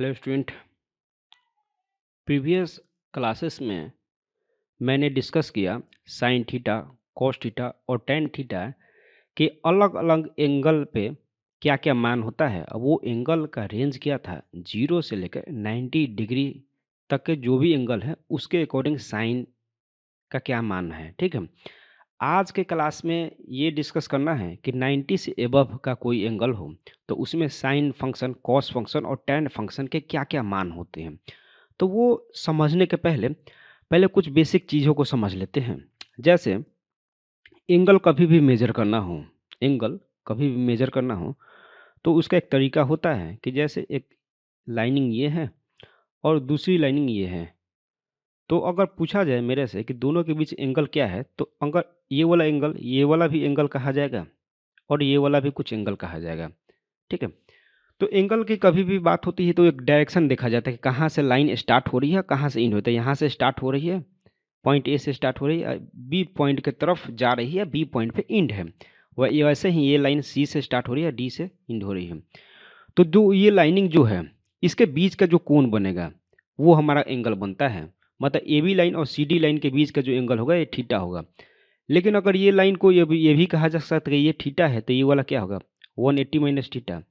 Hello student. Previous classes में मैंने discuss किया साइन थीटा, कॉस थीटा और टेन थीटा के अलग अलग एंगल पे क्या क्या मान होता है। अब वो एंगल का रेंज क्या था, 0 से लेकर 90 डिग्री तक के जो भी एंगल है उसके अकॉर्डिंग साइन का क्या मान है। ठीक है, आज के क्लास में ये डिस्कस करना है कि 90 से एबव का कोई एंगल हो तो उसमें साइन फंक्शन, कॉस फंक्शन और टेन फंक्शन के क्या क्या मान होते हैं। तो वो समझने के पहले पहले कुछ बेसिक चीज़ों को समझ लेते हैं। जैसे एंगल कभी भी मेजर करना हो, एंगल कभी भी मेजर करना हो तो उसका एक तरीका होता है कि जैसे एक लाइनिंग ये है और दूसरी लाइनिंग ये है। तो अगर पूछा जाए मेरे से कि दोनों के बीच एंगल क्या है, तो अगर ये वाला एंगल, ये वाला भी एंगल कहा जाएगा और ये वाला भी कुछ एंगल कहा जाएगा। ठीक है, तो एंगल की कभी भी बात होती है तो एक डायरेक्शन देखा जाता है कि कहाँ से लाइन स्टार्ट हो रही है, कहाँ से एंड होता है। यहाँ से स्टार्ट हो रही है, पॉइंट ए से स्टार्ट हो रही है, बी पॉइंट की तरफ जा रही है, बी पॉइंट पे एंड है। वैसे ही ये लाइन सी से स्टार्ट हो रही है, डी से एंड हो रही है। तो जो ये लाइनिंग जो है, इसके बीच का जो कोण बनेगा वो हमारा एंगल बनता है। मतलब ए बी लाइन और सी डी लाइन के बीच का जो एंगल होगा ये थीटा होगा। लेकिन अगर ये लाइन को ये भी कहा जा सकता है कि ये थीटा है, तो ये वाला क्या होगा, 180 माइनस थीटा।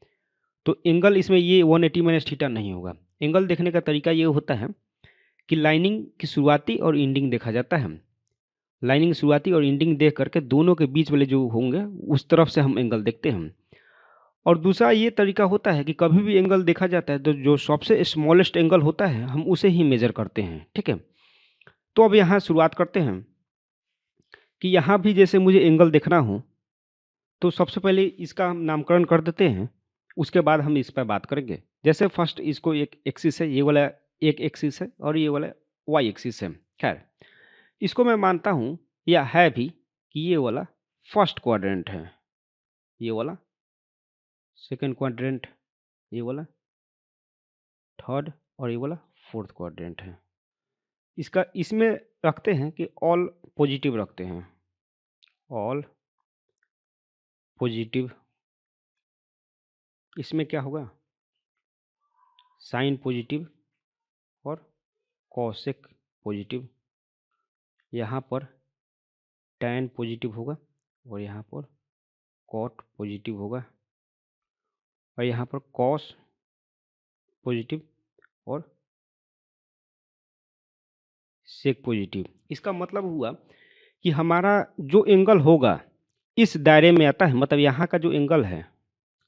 तो एंगल इसमें ये 180 माइनस थीटा नहीं होगा। एंगल देखने का तरीका ये होता है कि लाइनिंग की शुरुआती और एंडिंग देखा जाता है। लाइनिंग शुरुआती और एंडिंग देख करके दोनों के बीच वाले जो होंगे उस तरफ से हम एंगल देखते हैं। और दूसरा ये तरीका होता है कि कभी भी एंगल देखा जाता है तो जो सबसे स्मॉलेस्ट एंगल होता है हम उसे ही मेजर करते हैं। ठीक है, तो अब यहाँ शुरुआत करते हैं कि यहाँ भी जैसे मुझे एंगल देखना हो तो सबसे पहले इसका हम नामकरण कर देते हैं, उसके बाद हम इस पर बात करेंगे। जैसे फर्स्ट इसको एक एक्सिस है, ये वाला एक एक्सिस है और ये वाला वाई एक्सिस है। खैर, इसको मैं मानता हूँ या है भी कि ये वाला फर्स्ट क्वाड्रेंट है, ये वाला सेकंड क्वाड्रेंट, ये वाला थर्ड और ये वाला फोर्थ क्वाड्रेंट है। इसका इसमें रखते हैं कि ऑल पॉजिटिव रखते हैं, ऑल पॉजिटिव। इसमें क्या होगा, साइन पॉजिटिव और कॉसेक पॉजिटिव। यहाँ पर टैन पॉजिटिव होगा और यहाँ पर कॉट पॉजिटिव होगा और यहाँ पर कॉस पॉजिटिव और सेक पॉजिटिव। इसका मतलब हुआ कि हमारा जो एंगल होगा इस दायरे में आता है। मतलब यहाँ का जो एंगल है,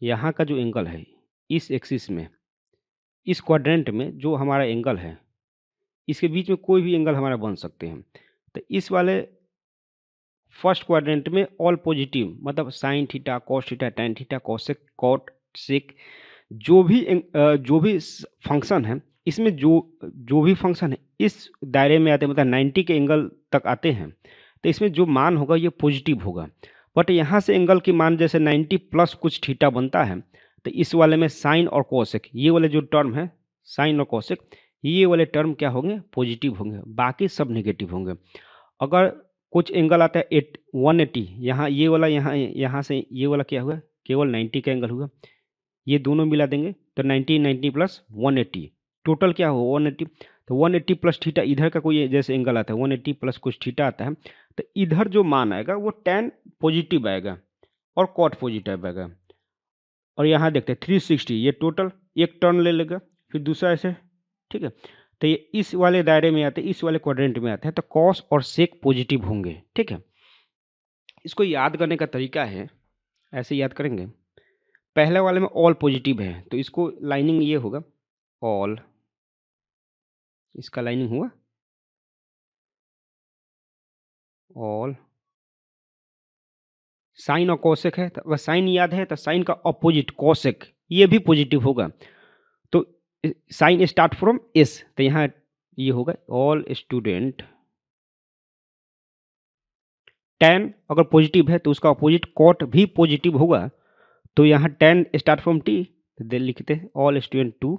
यहाँ का जो एंगल है इस एक्सिस में, इस क्वाड्रेंट में जो हमारा एंगल है, इसके बीच में कोई भी एंगल हमारा बन सकते हैं। तो इस वाले फर्स्ट क्वाड्रेंट में ऑल पॉजिटिव, मतलब sine theta, cos theta, tan theta, cosec, cot, sec, जो भी फंक्शन है, इसमें जो भी फंक्शन है इस दायरे में आते हैं, मतलब 90 के एंगल तक आते हैं। तो इसमें जो मान होगा ये पॉजिटिव होगा। बट यहाँ से एंगल की मान जैसे 90 प्लस कुछ थीटा बनता है, तो इस वाले में साइन और कोसेक, ये वाले जो टर्म है साइन और कोसेक, ये वाले टर्म क्या होंगे, पॉजिटिव होंगे, बाकी सब नेगेटिव होंगे। अगर कुछ एंगल आता है 180, यहाँ ये वाला, यहाँ से ये वाला क्या हुआ, केवल 90 का एंगल हुआ। ये दोनों मिला देंगे तो 90 90 प्लस 180, टोटल क्या हो 180। तो 180 प्लस थीटा, इधर का कोई जैसे एंगल आता है 180 प्लस कुछ थीटा आता है, तो इधर जो मान आएगा वो टैन पॉजिटिव आएगा और कॉट पॉजिटिव आएगा। और यहाँ देखते हैं 360, ये टोटल एक टर्न ले लेगा, फिर दूसरा ऐसे। ठीक है, तो ये इस वाले दायरे में आते हैं, इस वाले क्वाड्रेंट में आते हैं, तो कॉस और सेक पॉजिटिव होंगे। ठीक है, इसको याद करने का तरीका है, ऐसे याद करेंगे। पहले वाले में ऑल पॉजिटिव है तो इसको लाइनिंग ये होगा ऑल, इसका लाइनिंग हुआ ऑल। साइन और कोसेक है तो अगर साइन याद है तो साइन का अपोजिट कोसेक ये भी पॉजिटिव होगा। तो साइन स्टार्ट फ्रॉम एस, तो यहाँ ये होगा ऑल स्टूडेंट। टेन अगर पॉजिटिव है तो उसका अपोजिट कॉट भी पॉजिटिव होगा, तो यहाँ टेन स्टार्ट फ्रॉम टी, तो दे लिखते हैं all student to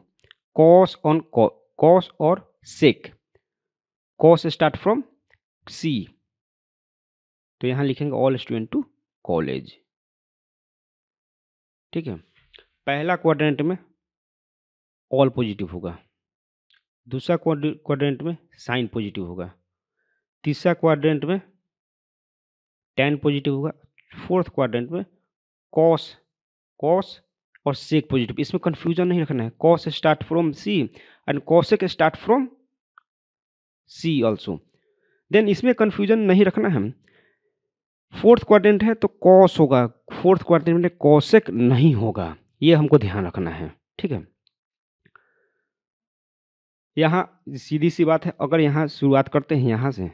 cos on cos और sec, cos start from C, तो यहाँ लिखेंगे ऑल स्टूडेंट टू कॉलेज। ठीक है, पहला क्वाड्रेंट में ऑल पॉजिटिव होगा। दूसरा क्वाड्रेंट में साइन पॉजिटिव होगा। तीसरा क्वाड्रेंट में टैन पॉजिटिव होगा। फोर्थ क्वाड्रेंट में कॉस कॉस और सेक पॉजिटिव। इसमें कंफ्यूजन नहीं रखना है। Cos start from C and cosec start from C also. Then इसमें कंफ्यूजन नहीं रखना है। फोर्थ क्वाड्रेंट है तो कॉस होगा, फोर्थ क्वाड्रेंट में कॉसेक नहीं होगा, ये हमको ध्यान रखना है। ठीक है, यहाँ सीधी सी बात है, अगर यहाँ शुरुआत करते हैं यहाँ से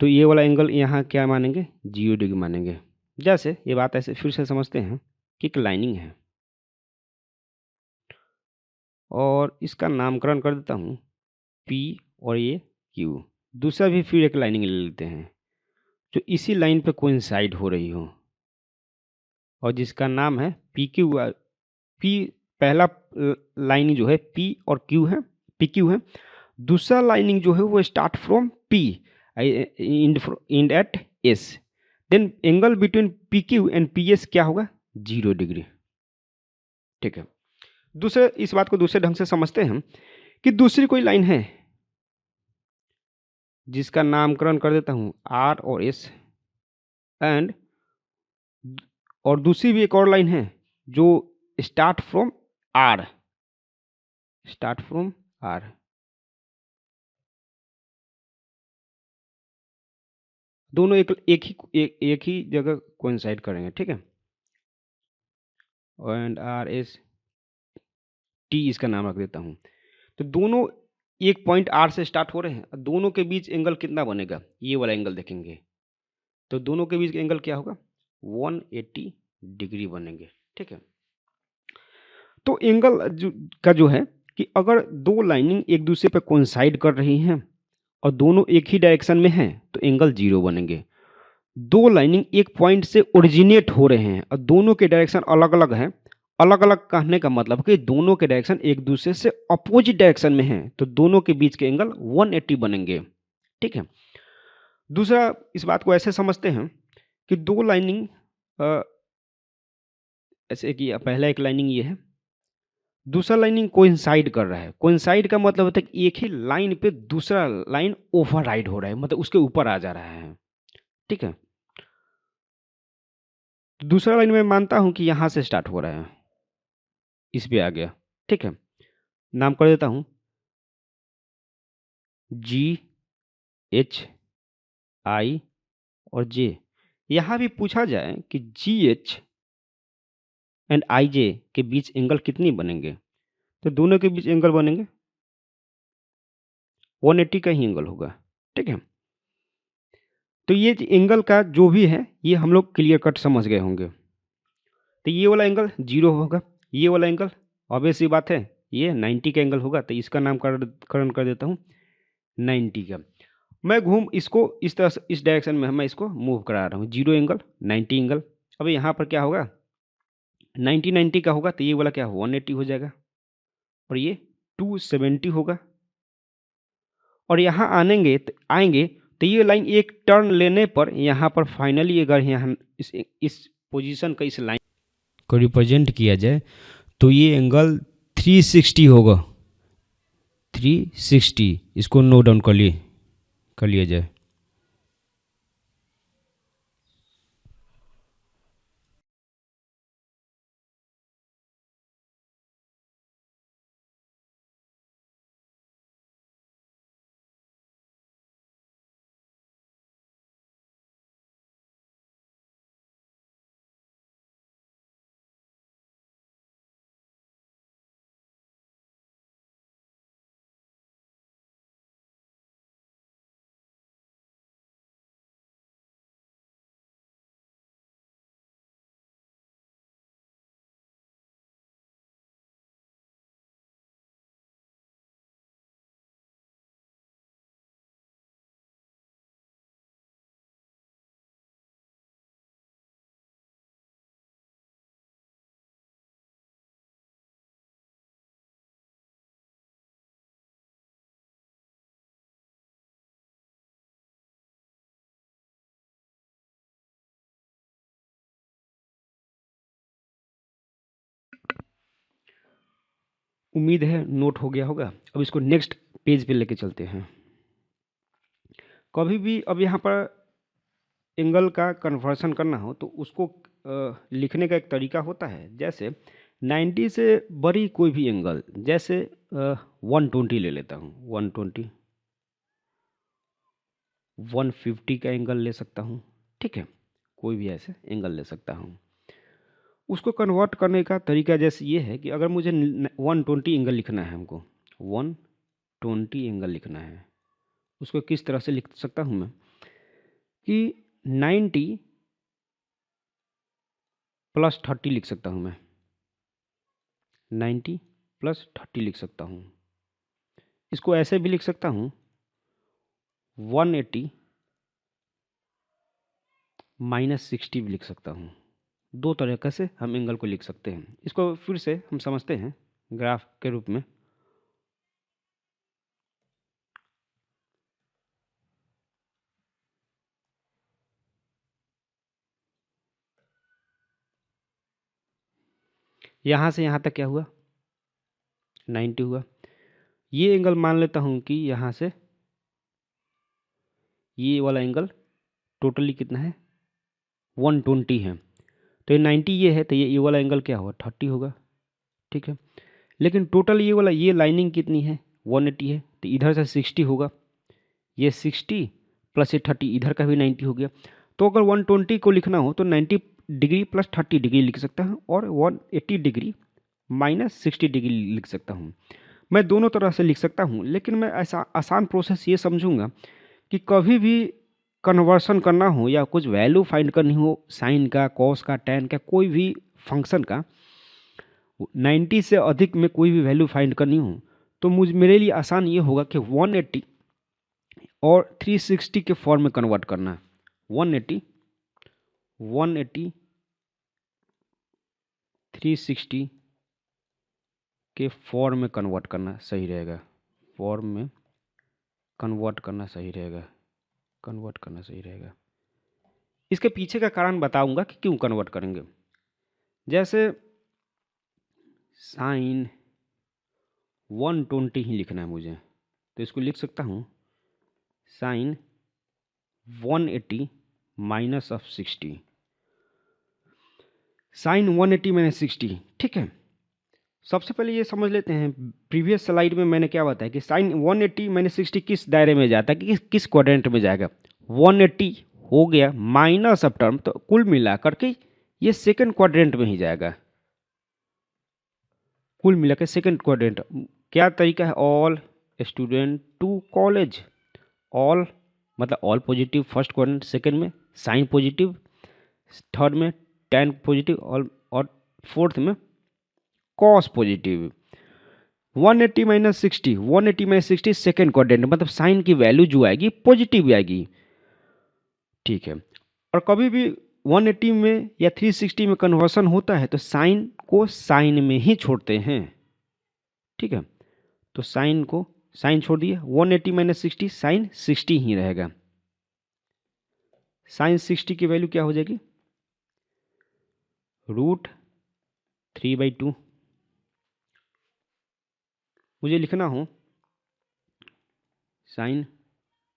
तो ये वाला एंगल यहाँ क्या मानेंगे, 0 डिग्री मानेंगे। जैसे ये बात ऐसे फिर से समझते हैं कि एक लाइनिंग है और इसका नामकरण कर देता हूँ P और ये Q। दूसरा भी फिर एक लाइनिंग ले लेते हैं जो इसी लाइन पे कोइंसाइड हो रही हो और जिसका नाम है PQ। P पहला लाइनिंग जो है P और Q है, PQ है। दूसरा लाइनिंग जो है वो start from P and at S। Then angle between PQ and PS क्या होगा, 0 डिग्री। ठीक है, दूसरे इस बात को दूसरे ढंग से समझते हैं कि दूसरी कोई लाइन है जिसका नामकरण कर देता हूं R और S एंड और दूसरी भी एक और लाइन है जो start from R, start from R। दोनों एक ही जगह कोइंसाइड करेंगे। ठीक है, एंड RS T इसका नाम रख देता हूं। तो दोनों एक पॉइंट R से स्टार्ट हो रहे हैं, दोनों के बीच एंगल कितना बनेगा, ये वाला एंगल देखेंगे तो दोनों के बीच एंगल क्या होगा, 180 डिग्री बनेंगे। ठीक है, तो एंगल का जो है कि अगर दो लाइनिंग एक दूसरे पे कोइंसाइड कर रही हैं और दोनों एक ही डायरेक्शन में हैं तो एंगल 0 बनेंगे। दो लाइनिंग एक पॉइंट से ओरिजिनेट हो रहे हैं और दोनों के डायरेक्शन अलग अलग हैं, अलग अलग कहने का मतलब कि दोनों के डायरेक्शन एक दूसरे से अपोजिट डायरेक्शन में हैं तो दोनों के बीच के एंगल 180 बनेंगे। ठीक है, दूसरा इस बात को ऐसे समझते हैं कि दो लाइनिंग ऐसे कि पहला एक लाइनिंग ये है, दूसरा लाइनिंग कोइंसाइड कर रहा है। कोइंसाइड का मतलब होता है कि एक ही लाइन पे दूसरा लाइन ओवरराइड हो रहा है, मतलब उसके ऊपर आ जा रहा है। ठीक है, तो दूसरा लाइन मैं मानता हूं कि यहां से स्टार्ट हो रहा है, इस पे आ गया। ठीक है, नाम कर देता हूं GHI और J। यहां भी पूछा जाए कि GH एंड IJ के बीच एंगल कितनी बनेंगे, तो दोनों के बीच एंगल बनेंगे 180 का ही एंगल होगा। ठीक है, तो ये एंगल का जो भी है ये हम लोग क्लियर कट समझ गए होंगे। तो ये वाला एंगल 0 होगा, ये वाला एंगल ऑब्वियस सी बात है ये 90 का एंगल होगा, तो इसका नामकरण कर देता हूँ 90 का। मैं घूम इसको इस तरह से इस डायरेक्शन में मैं इसको मूव करा रहा हूँ, 0 एंगल 90 एंगल। अब यहाँ पर क्या होगा 90 का होगा तो ये वाला क्या 180 हो जाएगा और ये 270 होगा। और यहाँ आएंगे तो ये लाइन एक टर्न लेने पर यहाँ पर फाइनली अगर यहाँ इस पोजीशन का इस लाइन को रिप्रेजेंट किया जाए तो ये एंगल 360 होगा, 360। इसको नोट डाउन कर लिया जाए। उम्मीद है नोट हो गया होगा। अब इसको नेक्स्ट पेज पे लेके चलते हैं। कभी भी अब यहाँ पर एंगल का कन्वर्सन करना हो तो उसको लिखने का एक तरीका होता है। जैसे 90 से बड़ी कोई भी एंगल, जैसे 120 ले लेता हूँ, 120, 150 का एंगल ले सकता हूँ, ठीक है, कोई भी ऐसे एंगल ले सकता हूँ। उसको कन्वर्ट करने का तरीका जैसे ये है कि अगर मुझे 120 एंगल लिखना है, हमको 120 एंगल लिखना है, उसको किस तरह से लिख सकता हूँ मैं कि 90 प्लस 30 लिख सकता हूँ मैं, 90 प्लस 30 लिख सकता हूँ। इसको ऐसे भी लिख सकता हूँ 180 माइनस 60 भी लिख सकता हूँ। दो तरीके से हम एंगल को लिख सकते हैं। इसको फिर से हम समझते हैं ग्राफ के रूप में। यहाँ से यहाँ तक क्या हुआ, 90 हुआ। ये एंगल मान लेता हूँ कि यहाँ से ये वाला एंगल टोटली कितना है, 120 है। तो ये 90 ये है, तो ये वाला एंगल क्या होगा, 30 होगा, ठीक है। लेकिन टोटल ये वाला, ये लाइनिंग कितनी है, 180 है, तो इधर से 60 होगा, ये 60 प्लस ये 30, इधर का भी 90 हो गया। तो अगर 120 को लिखना हो तो 90 डिग्री प्लस 30 डिग्री लिख सकता हूँ, और 180 डिग्री माइनस 60 डिग्री लिख सकता हूँ। मैं दोनों तरह से लिख सकता हूँ, लेकिन मैं ऐसा आसान प्रोसेस ये समझूंगा कि कभी भी कन्वर्सन करना हो या कुछ वैल्यू फाइंड करनी हो, साइन का, कॉस का, टैन का, कोई भी फंक्शन का 90 से अधिक में कोई भी वैल्यू फाइंड करनी हो, तो मेरे लिए आसान ये होगा कि 180 और 360 के फॉर्म में कन्वर्ट करना। 180 360 के फॉर्म में कन्वर्ट करना सही रहेगा, फॉर्म में कन्वर्ट करना सही रहेगा, कन्वर्ट करना सही रहेगा। इसके पीछे का कारण बताऊंगा कि क्यों कन्वर्ट करेंगे। जैसे साइन 120 ही लिखना है मुझे, तो इसको लिख सकता हूँ sine 180 minus of 60, sine 180 minus 60, ठीक है। सबसे पहले ये समझ लेते हैं, प्रीवियस स्लाइड में मैंने क्या बताया कि साइन 180 माइनस 60 किस दायरे में जाता है, कि किस क्वाड्रेंट में जाएगा। 180 हो गया माइनस ऑफ टर्म, तो कुल मिलाकर के ये सेकंड क्वाड्रेंट में ही जाएगा, कुल मिलाकर सेकंड क्वाड्रेंट। क्या तरीका है, all student to college, all मतलब all positive first quadrant, second में साइन पॉजिटिव, थर्ड में टैन पॉजिटिव, और फोर्थ में cos positive. 180 minus 60, 180 minus 60 second quadrant, मतलब साइन की वैल्यू जो आएगी पॉजिटिव आएगी, ठीक है। और कभी भी 180 में या 360 में कन्वर्सन होता है तो साइन को साइन में ही छोड़ते हैं, ठीक है। तो साइन को साइन छोड़ दिए, 180 माइनस 60 साइन 60 ही रहेगा। साइन 60 की वैल्यू क्या हो जाएगी, √3/2। मुझे लिखना हो साइन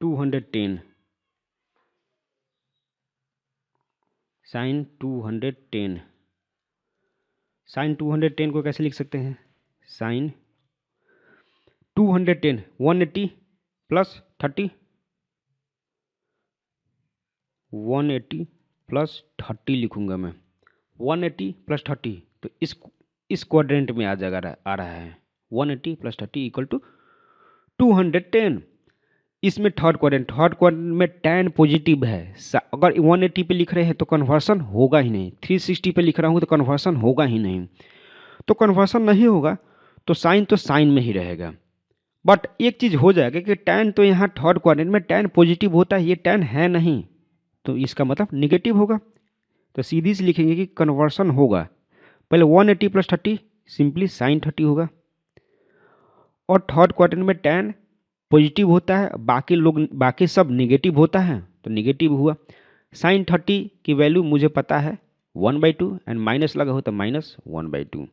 210, साइन 210, साइन 210 को कैसे लिख सकते हैं, साइन 210 180 प्लस 30, 180 प्लस 30 लिखूंगा मैं, 180 प्लस 30, तो इस क्वाड्रेंट में आ रहा है 180 प्लस 30 इक्वल टू 210। इसमें थर्ड क्वाड्रेंट में टैन पॉजिटिव है। अगर 180 पे लिख रहे हैं तो कन्वर्सन होगा ही नहीं, 360 पे लिख रहा हूँ तो कन्वर्सन होगा ही नहीं। तो कन्वर्सन नहीं होगा तो साइन में ही रहेगा। बट एक चीज़ हो जाएगा कि टैन तो यहाँ थर्ड क्वाड्रेंट में टैन पॉजिटिव होता है, ये टैन है नहीं, तो इसका मतलब निगेटिव होगा। तो सीधी से लिखेंगे कि कन्वर्सन होगा, पहले 180 प्लस 30 सिंपली साइन 30 होगा, और थर्ड क्वाड्रेंट में टैन पॉजिटिव होता है, बाकी सब निगेटिव होता है, तो निगेटिव हुआ। साइन 30 की वैल्यू मुझे पता है 1/2, एंड माइनस लगा हो तो -1/2।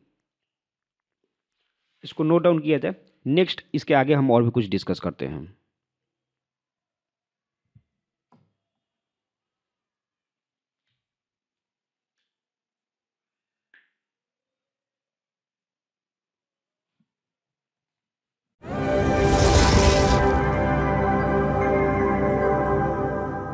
इसको नोट डाउन किया जाए। नेक्स्ट इसके आगे हम और भी कुछ डिस्कस करते हैं।